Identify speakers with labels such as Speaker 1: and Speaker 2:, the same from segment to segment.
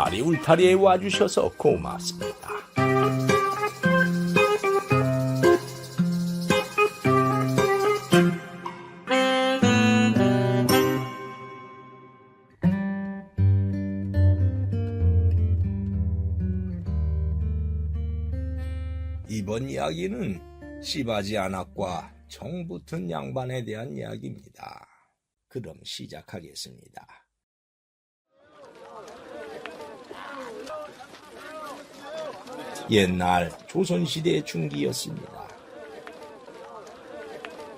Speaker 1: 딸이 울타리에 와주셔서 고맙습니다. 이번 이야기는 씨바지 안악과 정 붙은 양반에 대한 이야기입니다. 그럼 시작하겠습니다. 옛날 조선시대 중기였습니다.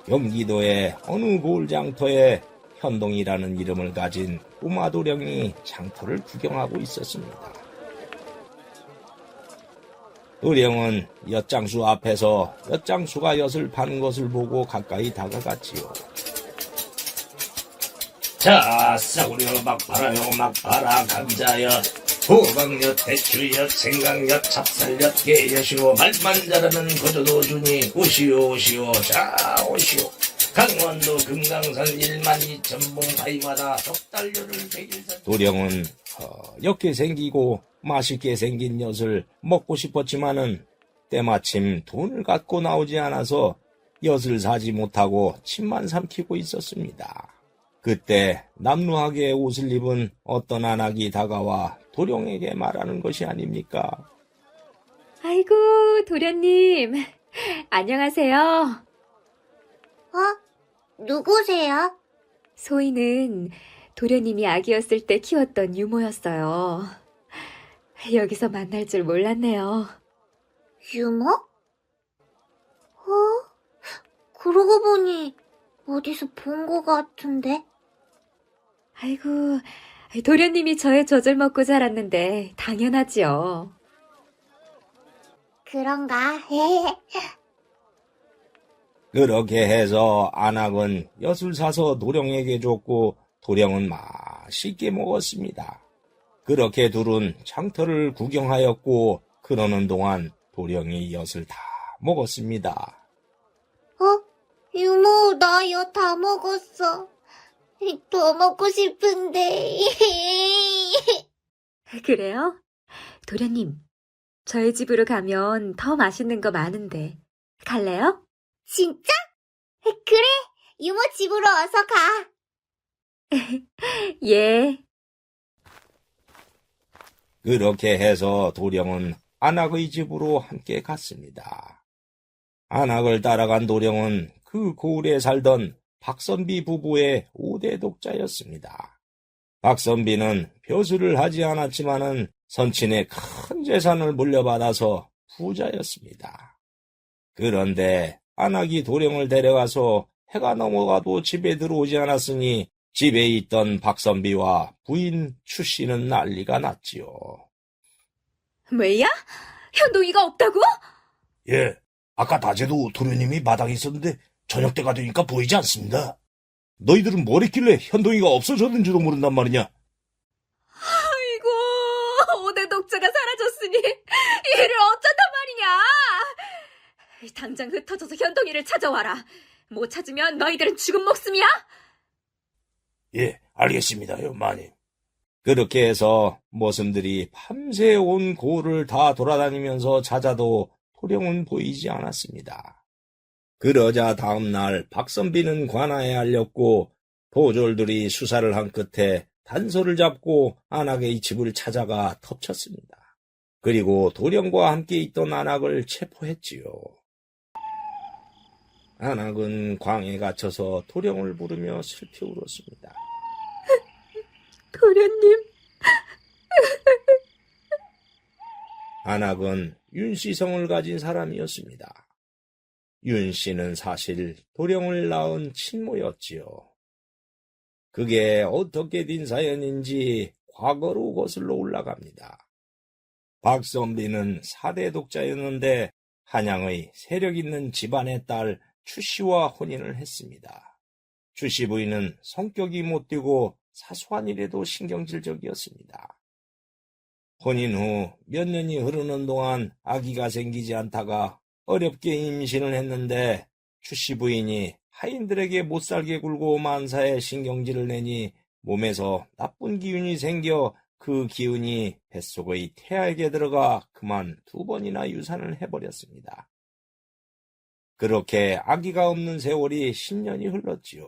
Speaker 1: 경기도의 어느 고을장터에 현동이라는 이름을 가진 꼬마 도령이 장터를 구경하고 있었습니다. 도령은 엿장수 앞에서 엿장수가 엿을 파는 것을 보고 가까이 다가갔지요.
Speaker 2: 자, 싸구려 막 팔아요, 막 팔아, 감자엿, 호박엿, 대추엿, 생강엿, 찹쌀엿, 깨엿이오. 말만 잘하면 거저도 주니 오시오, 오시오. 자, 오시오. 강원도 금강산 12,000봉 가이마다 덕달려를 100일.
Speaker 1: 도령은 허옇게 생기고 맛있게 생긴 엿을 먹고 싶었지만은 때마침 돈을 갖고 나오지 않아서 엿을 사지 못하고 침만 삼키고 있었습니다. 그때 남루하게 옷을 입은 어떤 안악이 다가와 도령에게 말하는 것이 아닙니까?
Speaker 3: 아이고, 도련님. 안녕하세요.
Speaker 4: 누구세요?
Speaker 3: 소희는 도련님이 아기였을 때 키웠던 유모였어요. 여기서 만날 줄 몰랐네요.
Speaker 4: 유모? 그러고 보니 어디서 본 것 같은데?
Speaker 3: 아이고, 도련님이 저의 젖을 먹고 자랐는데 당연하지요.
Speaker 4: 그런가?
Speaker 1: 그렇게 해서 안악은 엿을 사서 도령에게 줬고 도령은 맛있게 먹었습니다. 그렇게 둘은 장터를 구경하였고 그러는 동안 도령이 엿을 다 먹었습니다.
Speaker 4: 유모, 나 엿 다 먹었어. 더 먹고 싶은데.
Speaker 3: 그래요? 도련님, 저희 집으로 가면 더 맛있는 거 많은데 갈래요?
Speaker 4: 진짜? 그래, 유모 집으로 어서 가.
Speaker 3: 예.
Speaker 1: 그렇게 해서 도령은 안악의 집으로 함께 갔습니다. 안악을 따라간 도령은 그 고을에 살던 박선비 부부의 5대 독자였습니다. 박선비는 벼슬을 하지 않았지만은 선친의 큰 재산을 물려받아서 부자였습니다. 그런데 안악이 도령을 데려가서 해가 넘어가도 집에 들어오지 않았으니 집에 있던 박선비와 부인 추씨는 난리가 났지요.
Speaker 3: 왜야? 현동이가 없다고?
Speaker 2: 예, 아까 낮에도 도련님이 마당에 있었는데 저녁 때가 되니까 보이지 않습니다. 너희들은 뭘 했길래 현동이가 없어졌는지도 모른단 말이냐?
Speaker 3: 아이고, 5대 독자가 사라졌으니 이를 어쩐단 말이냐? 당장 흩어져서 현동이를 찾아와라. 못 찾으면 너희들은 죽은 목숨이야?
Speaker 2: 예, 알겠습니다, 연마님.
Speaker 1: 그렇게 해서 모슴들이 밤새 온 고을을 다 돌아다니면서 찾아도 도령은 보이지 않았습니다. 그러자 다음날 박선비는 관아에 알렸고 도졸들이 수사를 한 끝에 단서를 잡고 안악의 집을 찾아가 덮쳤습니다. 그리고 도령과 함께 있던 안악을 체포했지요. 안악은 광에 갇혀서 도령을 부르며 슬피 울었습니다.
Speaker 3: 도련님.
Speaker 1: 안악은 윤씨성을 가진 사람이었습니다. 윤씨는 사실 도령을 낳은 친모였지요. 그게 어떻게 된 사연인지 과거로 거슬러 올라갑니다. 박선비는 4대 독자였는데 한양의 세력 있는 집안의 딸 추씨와 혼인을 했습니다. 추씨 부인은 성격이 못되고 사소한 일에도 신경질적이었습니다. 혼인 후 몇 년이 흐르는 동안 아기가 생기지 않다가 어렵게 임신을 했는데 추씨 부인이 하인들에게 못살게 굴고 만사에 신경질을 내니 몸에서 나쁜 기운이 생겨 그 기운이 뱃속의 태아에게 들어가 그만 2번이나 유산을 해버렸습니다. 그렇게 아기가 없는 세월이 10년이 흘렀지요.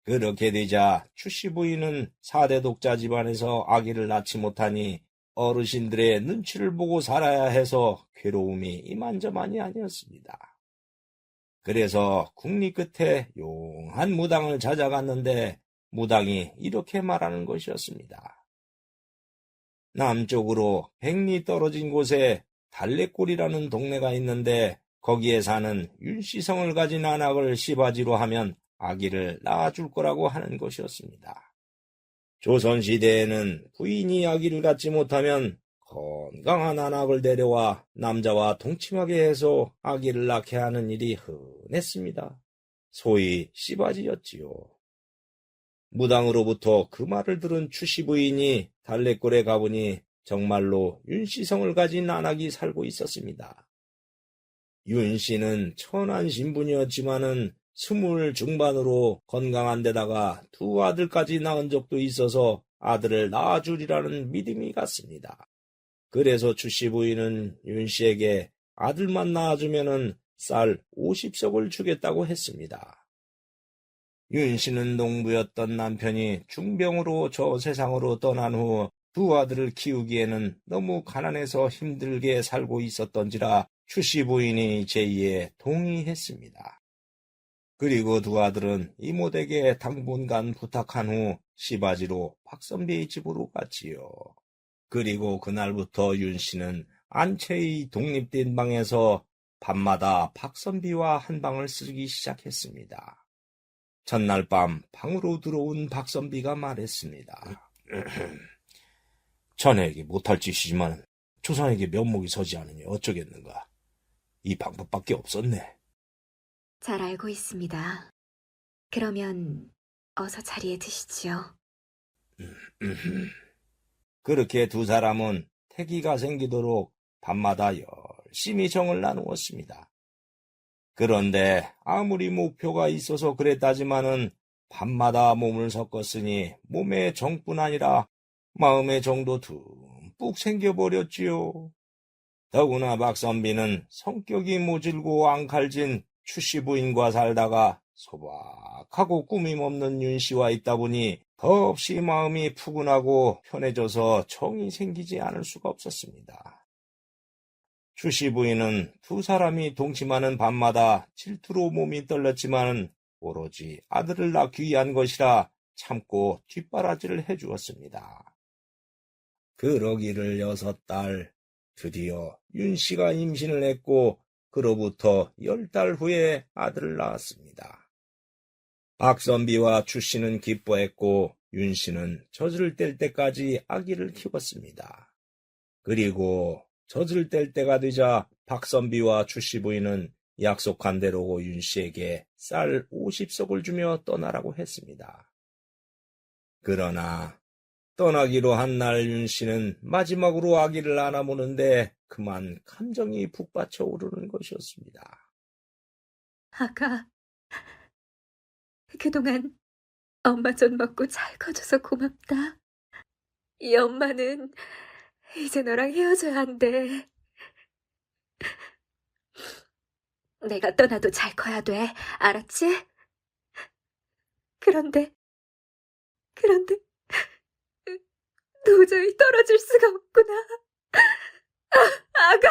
Speaker 1: 그렇게 되자 추씨 부인은 4대 독자 집안에서 아기를 낳지 못하니 어르신들의 눈치를 보고 살아야 해서 괴로움이 이만저만이 아니었습니다. 그래서 국리 끝에 용한 무당을 찾아갔는데 무당이 이렇게 말하는 것이었습니다. 남쪽으로 100리 떨어진 곳에 달래골이라는 동네가 있는데 거기에 사는 윤씨성을 가진 안악을 시바지로 하면 아기를 낳아줄 거라고 하는 것이었습니다. 조선시대에는 부인이 아기를 갖지 못하면 건강한 안악을 데려와 남자와 동침하게 해서 아기를 낳게 하는 일이 흔했습니다. 소위 시바지였지요. 무당으로부터 그 말을 들은 추씨 부인이 달래골에 가보니 정말로 윤씨성을 가진 안악이 살고 있었습니다. 윤씨는 천한 신분이었지만은 20 중반으로 건강한 데다가 2 아들까지 낳은 적도 있어서 아들을 낳아주리라는 믿음이 갔습니다. 그래서 추씨 부인은 윤씨에게 아들만 낳아주면은 쌀 50석을 주겠다고 했습니다. 윤씨는 농부였던 남편이 중병으로 저 세상으로 떠난 후 2 아들을 키우기에는 너무 가난해서 힘들게 살고 있었던지라 추씨 부인이 제의에 동의했습니다. 그리고 2 아들은 이모댁에 당분간 부탁한 후 시바지로 박선비의 집으로 갔지요. 그리고 그날부터 윤씨는 안채의 독립된 방에서 밤마다 박선비와 한 방을 쓰기 시작했습니다. 첫날 밤 방으로 들어온 박선비가 말했습니다.
Speaker 2: 자네에게 못할 짓이지만 조상에게 면목이 서지 않으니 어쩌겠는가. 이 방법밖에 없었네.
Speaker 3: 잘 알고 있습니다. 그러면 어서 자리에 드시지요.
Speaker 1: 그렇게 2 사람은 태기가 생기도록 밤마다 열심히 정을 나누었습니다. 그런데 아무리 목표가 있어서 그랬다지만은 밤마다 몸을 섞었으니 몸의 정뿐 아니라 마음의 정도 듬뿍 생겨버렸지요. 더구나 박선비는 성격이 모질고 앙칼진 추씨 부인과 살다가 소박하고 꾸밈없는 윤씨와 있다 보니 더없이 마음이 푸근하고 편해져서 정이 생기지 않을 수가 없었습니다. 추씨 부인은 2 사람이 동침하는 밤마다 질투로 몸이 떨렸지만 오로지 아들을 낳기 위한 것이라 참고 뒷바라지를 해주었습니다. 그러기를 6달, 드디어 윤씨가 임신을 했고 그로부터 10달 후에 아들을 낳았습니다. 박선비와 추씨는 기뻐했고 윤씨는 젖을 뗄 때까지 아기를 키웠습니다. 그리고 젖을 뗄 때가 되자 박선비와 추씨 부인은 약속한 대로 윤씨에게 쌀 50석을 주며 떠나라고 했습니다. 그러나 떠나기로 한 날 윤씨는 마지막으로 아기를 안아보는데 그만 감정이 북받쳐 오르는 것이었습니다.
Speaker 3: 아가, 그동안 엄마 젖 먹고 잘 커줘서 고맙다. 이 엄마는 이제 너랑 헤어져야 한대. 내가 떠나도 잘 커야 돼. 알았지? 그런데 도저히 떨어질 수가 없구나. 아가.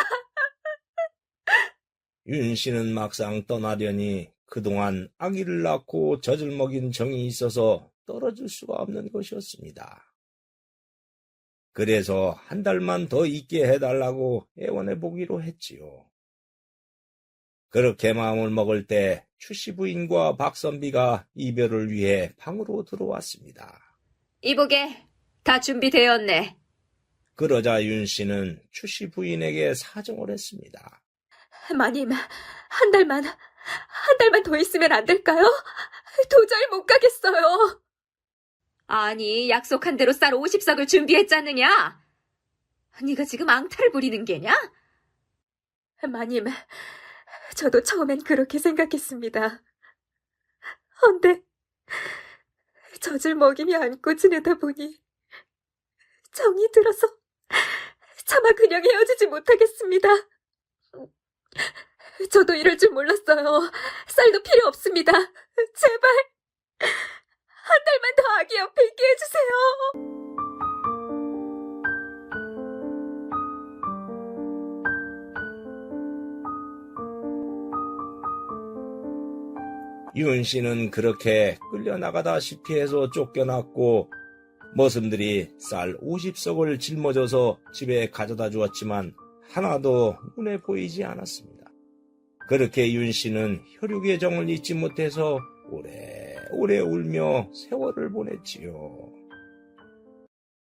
Speaker 1: 윤씨는 막상 떠나려니 그동안 아기를 낳고 젖을 먹인 정이 있어서 떨어질 수가 없는 것이었습니다. 그래서 1 달만 더 있게 해달라고 애원해보기로 했지요. 그렇게 마음을 먹을 때 추씨 부인과 박선비가 이별을 위해 방으로 들어왔습니다.
Speaker 3: 이보게, 다 준비되었네.
Speaker 1: 그러자 윤씨는 추씨 부인에게 사정을 했습니다.
Speaker 3: 마님, 한 달만 더 있으면 안 될까요? 도저히 못 가겠어요. 아니, 약속한 대로 쌀 50석을 준비했잖느냐? 네가 지금 앙탈을 부리는 게냐? 마님, 저도 처음엔 그렇게 생각했습니다. 헌데 젖을 먹이며 안고 지내다 보니 정이 들어서 차마 그냥 헤어지지 못하겠습니다. 저도 이럴 줄 몰랐어요. 쌀도 필요 없습니다. 제발 한 달만 더 아기 옆에 있게 해주세요.
Speaker 1: 윤 씨는 그렇게 끌려나가다시피 해서 쫓겨났고 머슴들이 쌀 50석을 짊어져서 집에 가져다 주었지만 하나도 눈에 보이지 않았습니다. 그렇게 윤 씨는 혈육의 정을 잊지 못해서 오래오래 울며 세월을 보냈지요.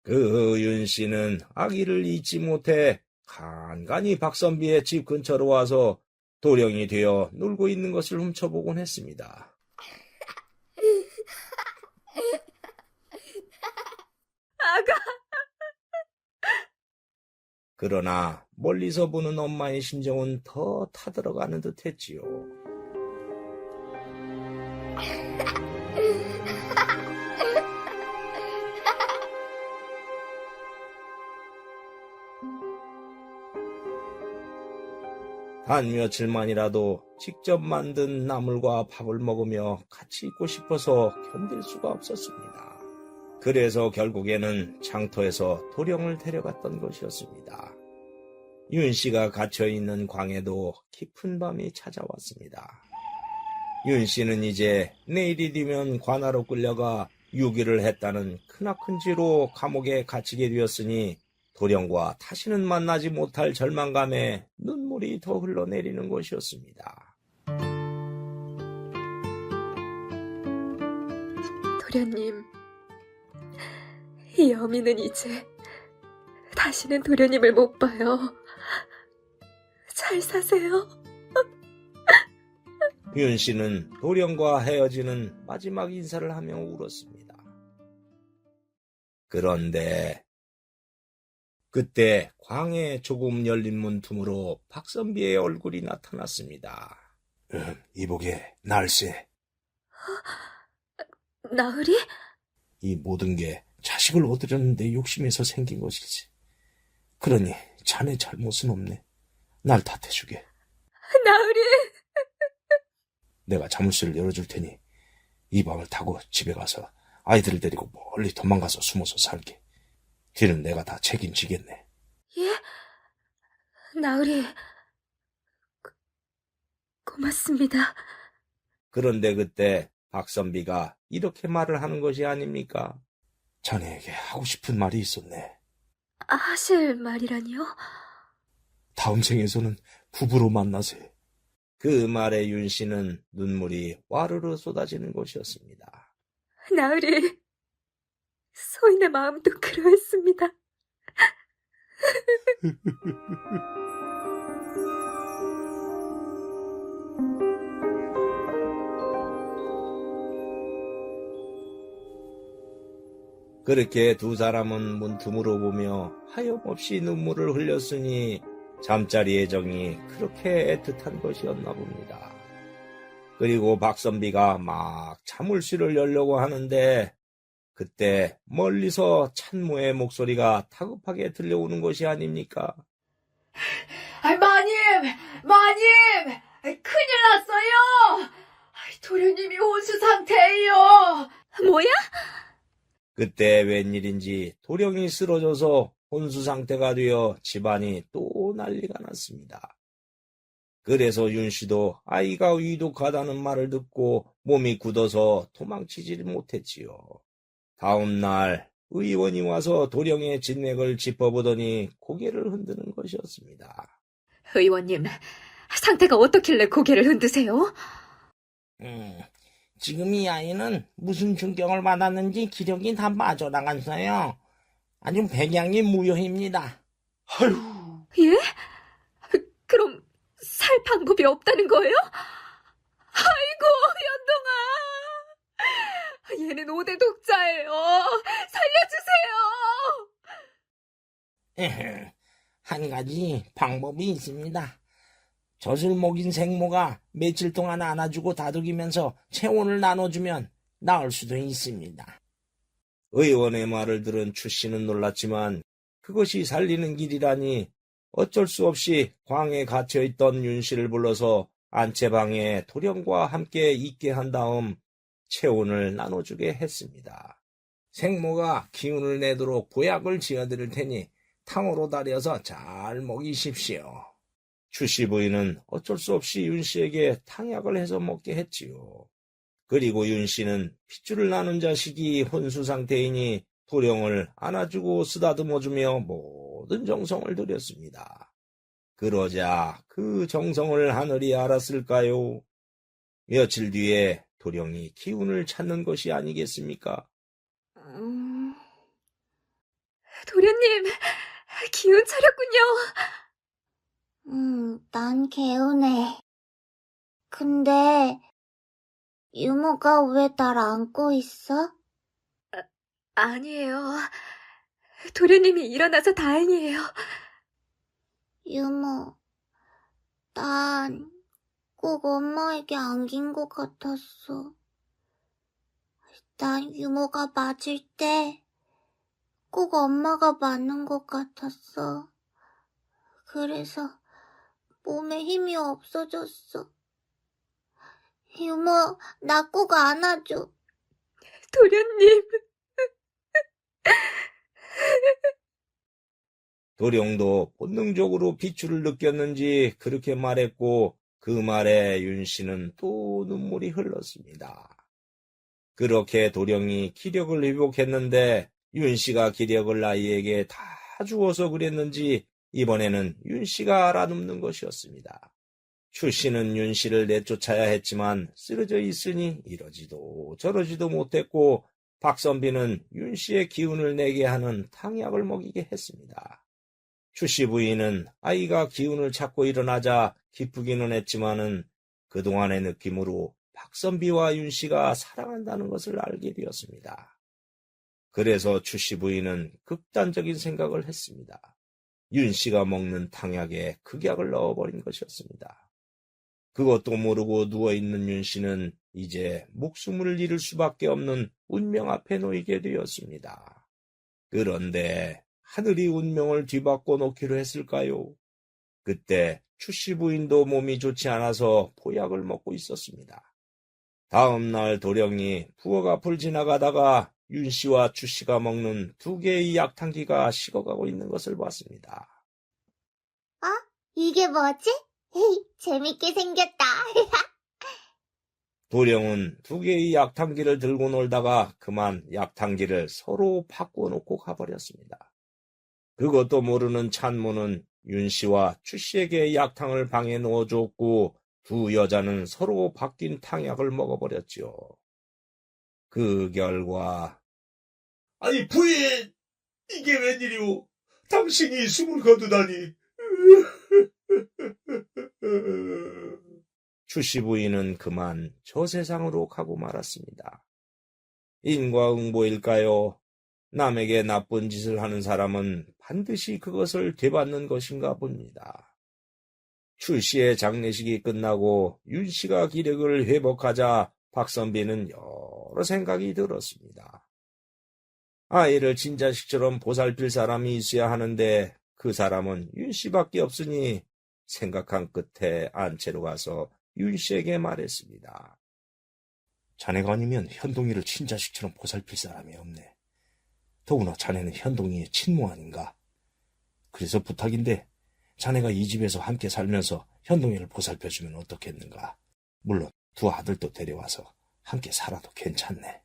Speaker 1: 그 윤 씨는 아기를 잊지 못해 간간히 박선비의 집 근처로 와서 도령이 되어 놀고 있는 것을 훔쳐보곤 했습니다.
Speaker 3: 아가,
Speaker 1: 그러나 멀리서 보는 엄마의 심정은 더 타들어가는 듯 했지요. 단 며칠만이라도 직접 만든 나물과 밥을 먹으며 같이 있고 싶어서 견딜 수가 없었습니다. 그래서 결국에는 장터에서 도령을 데려갔던 것이었습니다. 윤 씨가 갇혀있는 광에도 깊은 밤이 찾아왔습니다. 윤 씨는 이제 내일이 되면 관아로 끌려가 유기를 했다는 크나큰 죄로 감옥에 갇히게 되었으니 도령과 다시는 만나지 못할 절망감에 눈물이 더 흘러내리는 것이었습니다.
Speaker 3: 도련님, 이 어미는 이제 다시는 도련님을 못 봐요. 잘 사세요.
Speaker 1: 윤 씨는 도령과 헤어지는 마지막 인사를 하며 울었습니다. 그런데 그때 광에 조금 열린 문틈으로 박선비의 얼굴이 나타났습니다.
Speaker 2: 이복의 날쌔.
Speaker 3: 나으리?
Speaker 2: 이 모든 게 자식을 얻으려는데 욕심에서 생긴 것이지. 그러니 자네 잘못은 없네. 날 탓해주게.
Speaker 3: 나으리!
Speaker 2: 내가 자물쇠를 열어줄 테니 이 밤을 타고 집에 가서 아이들을 데리고 멀리 도망가서 숨어서 살게. 뒤는 내가 다 책임지겠네.
Speaker 3: 예? 나으리, 고맙습니다.
Speaker 1: 그런데 그때 박선비가 이렇게 말을 하는 것이 아닙니까?
Speaker 2: 자네에게 하고 싶은 말이 있었네.
Speaker 3: 하실 말이라니요?
Speaker 2: 다음 생에서는 부부로 만나세.
Speaker 1: 그 말에 윤 씨는 눈물이 와르르 쏟아지는 것이었습니다.
Speaker 3: 나으리, 소인의 마음도 그러했습니다.
Speaker 1: 그렇게 두 사람은 문틈으로 보며 하염없이 눈물을 흘렸으니 잠자리의 정이 그렇게 애틋한 것이었나 봅니다. 그리고 박선비가 막 자물쇠를 열려고 하는데 그때 멀리서 찬모의 목소리가 다급하게 들려오는 것이 아닙니까?
Speaker 5: 마님! 마님! 큰일 났어요! 도련님이 혼수 상태예요!
Speaker 3: 뭐야?
Speaker 1: 그때 웬일인지 도령이 쓰러져서 혼수 상태가 되어 집안이 또 난리가 났습니다. 그래서 윤 씨도 아이가 위독하다는 말을 듣고 몸이 굳어서 도망치질 못했지요. 다음 날 의원이 와서 도령의 진맥을 짚어보더니 고개를 흔드는 것이었습니다.
Speaker 3: 의원님, 상태가 어떻길래 고개를 흔드세요?
Speaker 1: 지금 이 아이는 무슨 중경을 받았는지 기력이 다 빠져나갔어요. 아주 백양이 무효입니다.
Speaker 2: 아휴,
Speaker 3: 예? 그럼 살 방법이 없다는 거예요? 아이고, 연동아! 얘는 5대 독자예요. 살려주세요!
Speaker 1: 한 가지 방법이 있습니다. 젖을 먹인 생모가 며칠 동안 안아주고 다독이면서 체온을 나눠주면 나을 수도 있습니다. 의원의 말을 들은 추씨는 놀랐지만 그것이 살리는 길이라니 어쩔 수 없이 광에 갇혀있던 윤씨를 불러서 안채방에 도령과 함께 있게 한 다음 체온을 나눠주게 했습니다. 생모가 기운을 내도록 보약을 지어드릴 테니 탕으로 달여서 잘 먹이십시오. 추씨 부인은 어쩔 수 없이 윤씨에게 탕약을 해서 먹게 했지요. 그리고 윤씨는 핏줄을 나눈 자식이 혼수 상태이니 도령을 안아주고 쓰다듬어주며 모든 정성을 들였습니다. 그러자 그 정성을 하늘이 알았을까요? 며칠 뒤에 도령이 기운을 찾는 것이 아니겠습니까?
Speaker 3: 도련님, 기운 차렸군요.
Speaker 4: 난 개운해. 근데 유모가 왜 날 안고 있어?
Speaker 3: 아니에요. 도련님이 일어나서 다행이에요.
Speaker 4: 유모, 난 꼭 엄마에게 안긴 것 같았어. 난 유모가 맞을 때 꼭 엄마가 맞는 것 같았어. 그래서 몸에 힘이 없어졌어. 유모, 나 꼭 안아줘.
Speaker 3: 도련님.
Speaker 1: 도령도 본능적으로 비추를 느꼈는지 그렇게 말했고 그 말에 윤씨는 또 눈물이 흘렀습니다. 그렇게 도령이 기력을 회복했는데 윤씨가 기력을 아이에게 다 주어서 그랬는지 이번에는 윤씨가 알아눕는 것이었습니다. 추씨는 윤씨를 내쫓아야 했지만 쓰러져 있으니 이러지도 저러지도 못했고 박선비는 윤씨의 기운을 내게 하는 탕약을 먹이게 했습니다. 추씨 부인은 아이가 기운을 찾고 일어나자 기쁘기는 했지만은 그동안의 느낌으로 박선비와 윤씨가 사랑한다는 것을 알게 되었습니다. 그래서 추씨 부인은 극단적인 생각을 했습니다. 윤씨가 먹는 탕약에 극약을 넣어버린 것이었습니다. 그것도 모르고 누워있는 윤씨는 이제 목숨을 잃을 수밖에 없는 운명 앞에 놓이게 되었습니다. 그런데 하늘이 운명을 뒤바꿔 놓기로 했을까요? 그때 추씨 부인도 몸이 좋지 않아서 보약을 먹고 있었습니다. 다음 날 도령이 부엌 앞을 지나가다가 윤씨와 추씨가 먹는 2개의 약탕기가 식어가고 있는 것을 봤습니다.
Speaker 4: 이게 뭐지? 재밌게 생겼다.
Speaker 1: 도령은 2개의 약탕기를 들고 놀다가 그만 약탕기를 서로 바꿔놓고 가버렸습니다. 그것도 모르는 찬모는 윤씨와 추씨에게 약탕을 방에 넣어줬고 두 여자는 서로 바뀐 탕약을 먹어버렸지요. 그 결과
Speaker 2: 아니, 부인! 이게 웬일이오? 당신이 숨을 거두다니.
Speaker 1: 추씨 부인은 그만 저 세상으로 가고 말았습니다. 인과응보일까요? 남에게 나쁜 짓을 하는 사람은 반드시 그것을 되받는 것인가 봅니다. 추씨의 장례식이 끝나고 윤씨가 기력을 회복하자 박선비는 여러 생각이 들었습니다. 아이를 친자식처럼 보살필 사람이 있어야 하는데 그 사람은 윤씨밖에 없으니 생각한 끝에 안채로 가서 윤씨에게 말했습니다.
Speaker 2: 자네가 아니면 현동이를 친자식처럼 보살필 사람이 없네. 더구나 자네는 현동이의 친모 아닌가. 그래서 부탁인데 자네가 이 집에서 함께 살면서 현동이를 보살펴주면 어떻겠는가. 물론 두 아들도 데려와서 함께 살아도 괜찮네.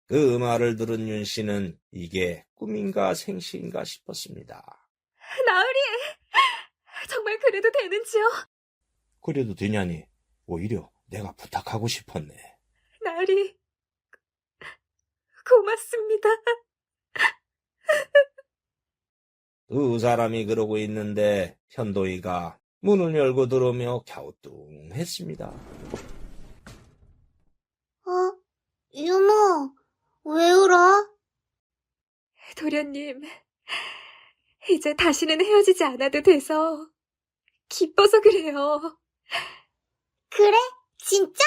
Speaker 1: 그 말을 들은 윤씨는 이게 꿈인가 생시인가 싶었습니다.
Speaker 3: 나으리, 정말 그래도 되는지요?
Speaker 2: 그래도 되냐니 오히려 내가 부탁하고 싶었네.
Speaker 3: 나으리, 고맙습니다.
Speaker 1: 두 사람이 그러고 있는데 현도이가 문을 열고 들어오며 갸우뚱했습니다.
Speaker 4: 유모, 왜 울어?
Speaker 3: 도련님, 이제 다시는 헤어지지 않아도 돼서 기뻐서 그래요.
Speaker 4: 그래? 진짜?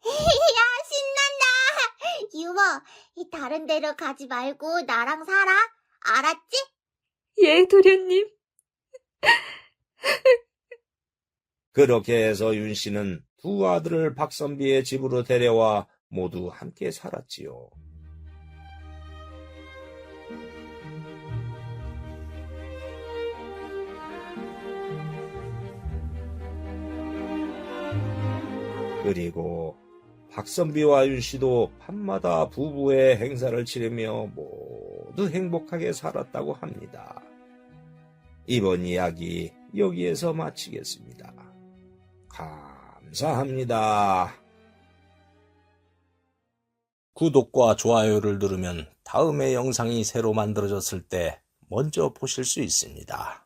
Speaker 4: 야, 신난다. 유머, 다른 데로 가지 말고 나랑 살아. 알았지?
Speaker 3: 예, 도련님.
Speaker 1: 그렇게 해서 윤 씨는 두 아들을 박선비의 집으로 데려와 모두 함께 살았지요. 그리고 박선비와 윤 씨도 밤마다 부부의 행사를 치르며 모두 행복하게 살았다고 합니다. 이번 이야기 여기에서 마치겠습니다. 감사합니다. 구독과 좋아요를 누르면 다음에 영상이 새로 만들어졌을 때 먼저 보실 수 있습니다.